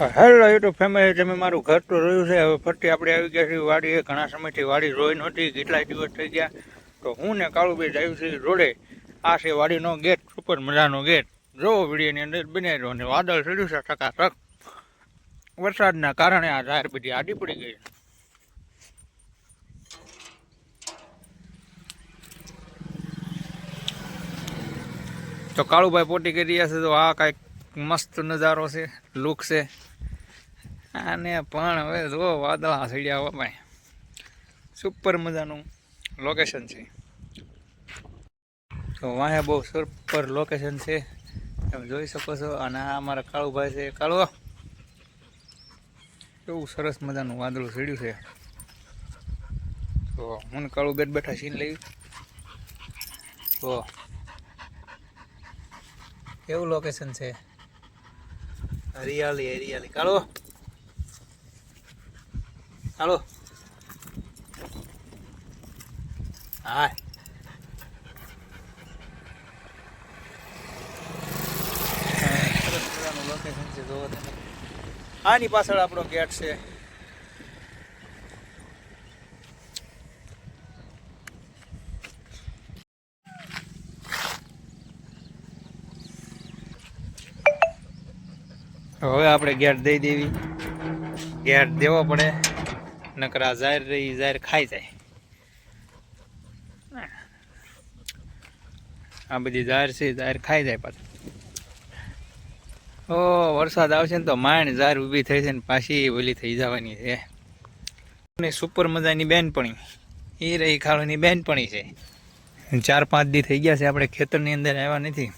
Hello YouTube family, તમે મારું ઘર તો રહ્યું છે. હવે ફરતી આપણે આવી ગયા છીએ વાડીએ. ઘણા સમયથી વાડી જોઈ નહોતી, કેટલાય દિવસ થઈ ગયા. તો હું ને કાળુભાઈ આવ્યું છે રોડે. આ છે વાડીનો ગેટ, સુપર મજાનો ગેટ. જોવો વિડીયોની અંદર બનાવ્યો અને વાદળ ચડ્યું છે ટકાટક. વરસાદના કારણે આ ઝાર બધી આડી પડી ગઈ. તો કાળુભાઈ પોટી કરી રહ્યા છે. તો આ કાંઈક મસ્ત નજારો છે, લુક છે. આને પણ હવે જો વાદળા સડ્યા હો ભાઈ, સુપર મજાનું લોકેશન છે. તો વાહે બહુ સુપર લોકેશન છે, તમે જોઈ શકો છો. અને આ અમારા કાળુભાઈ છે. કાળુ, કેવું સરસ મજાનું વાદળું સડ્યું છે. તો હું કાળુ બેઠ બેઠા સીન લઈ. તો કેવું લોકેશન છે, હરિયાળી હરિયાળી. કાળુ, હાલો, હા. સરસ મજાનું લોકેશન છે, જોવો તમે. આની પાછળ આપણો ગેટ છે. હવે આપણે ગેટ દઈ દેવી. ગેટ દેવો પડે, નકર આ ઝાર રહી, ઝાર ખાઈ જાય. આ બધી ઝાર છે, ઝાર ખાઈ જાય પાછું. ઓ વરસાદ આવશે ને તો માંડ ઝાર ઊભી થઈ છે ને પાછી ઓલી થઈ જવાની છે. સુપર મજાની બેનપણી એ રહી ખાવાની બેનપણી છે. 4-5 દી થઈ ગયા છે આપણે ખેતરની અંદર આવ્યા નથી.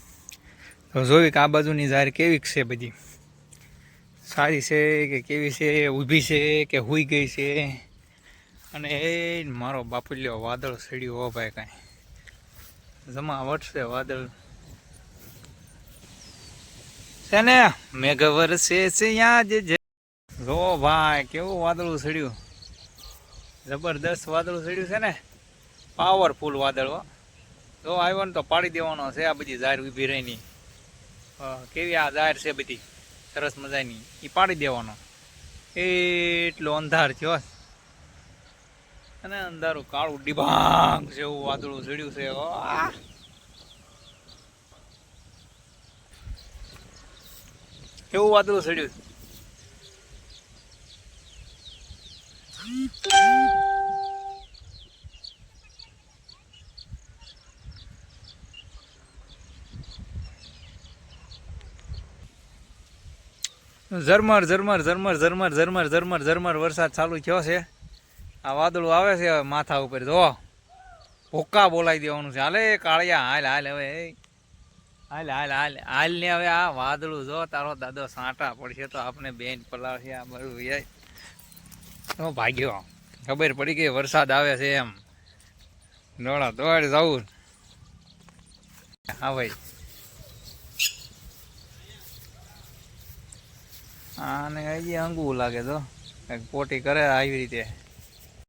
તો જોઈ કે આ બાજુની ઝાર કેવી છે, બધી સારી છે કે કેવી છે, ઊભી છે કે હુઈ ગઈ છે. અને એ મારો બાપુલ્યો વાદળ સડ્યું હો ભાઈ, કાંઈ જમા વટશે વાદળ છે ને. મેઘ વરસે છે યાદ જો ભાઈ, કેવું વાદળું સડ્યું, જબરદસ્ત વાદળું સડ્યું છે ને. પાવરફુલ વાદળ હો. જો આવ્યો ને તો પાડી દેવાનો છે. આ બધી ઝાર ઊભી રહીની કેવી આ ઝાર છે બધી સરસ મજાની, એ પાડી દેવાનો. એટલો અંધાર થયો અને અંધારું કાળું ડિબાંગ જેવું વાદળું સડ્યું છે. કેવું વાદળું સડ્યું. ઝરમર ઝરમર ઝરમર ઝરમર ઝરમર ઝરમર ઝરમર વરસાદ ચાલુ થયો છે. આ વાદળું આવે છે માથા ઉપર. જો ભૂક્કા બોલાવી દેવાનું છે. હાલે કાળિયા, હાલ હાલ હવે, હાલ હાલ હાલ હાલ ને હવે. આ વાદળું જો તારો દાદો સાંટા પડશે તો આપણે બેન પલાવશે. આ બધું યાર તો ભાગ્યો, ખબર પડી ગઈ વરસાદ આવે છે એમ. દોડા દોડ જવું. હા ભાઈ, આને હજી અંગવું લાગે તો પોટી કરે આવી રીતે.